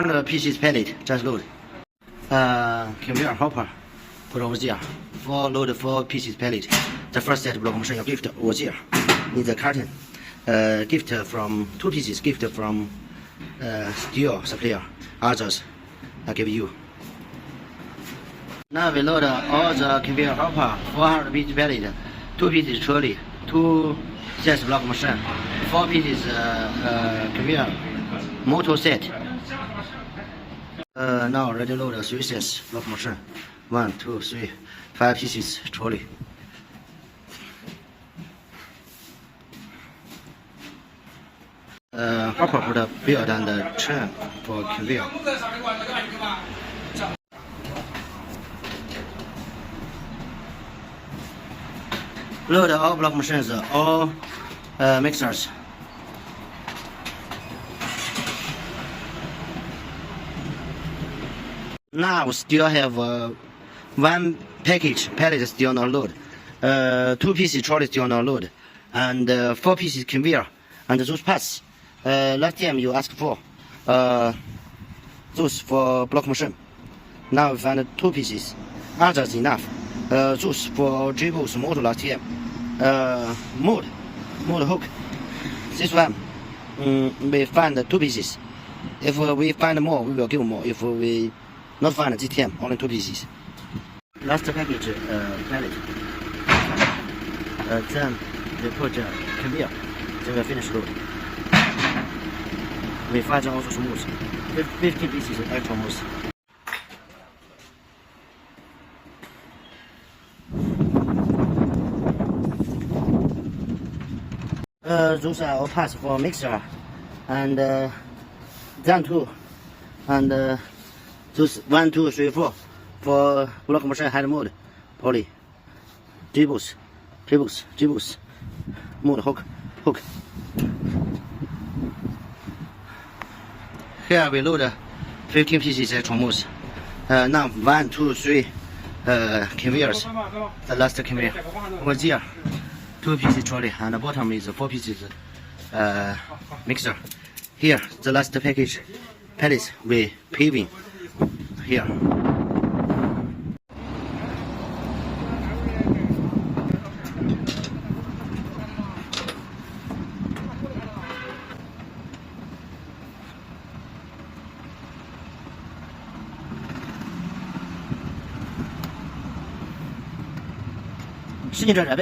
The pieces pallet, just load. Conveyor hopper, put over there. 4 pieces pallet. The first set block machine gift over there. In the carton. Gift from 2 pieces, gift from steel supplier. Others I give you. Now we load all the conveyor hopper, 400 pieces pallet, 2 pieces trolley, 2 sets block machine, 4 pieces conveyor motor set. Now ready load 3 sets block machine, 1, 2, 3, 5 pieces trolley. Hopper put a build and the chain for conveyor. Load all block machines, all mixers. Now still have 1 package pallet still not load, 2 pieces trolley still not load, and 4 pieces conveyor. And those parts, last time you asked for, those for block machine. Now we found 2 pieces, others enough. Those for Djibouti motor last time. Mold hook. This one, we find 2 pieces. If we find more, we will give more. If we not find this time, only 2 pieces. Last package pallet. Then we put conveyor. Then we finish load. We find also smooth. 50 pieces extra smooth. Those are all parts for mixer, and then 2, and those 1, 2, 3, 4 for block machine hand mold, poly, Djibouti, mold hook. Here we load 15 pieces extra smooth. Now 1, 2, 3 conveyors. The last conveyor over there. 2 pieces trolley, and the bottom is 4 pieces mixer. Here, the last package pallets with paving. Here.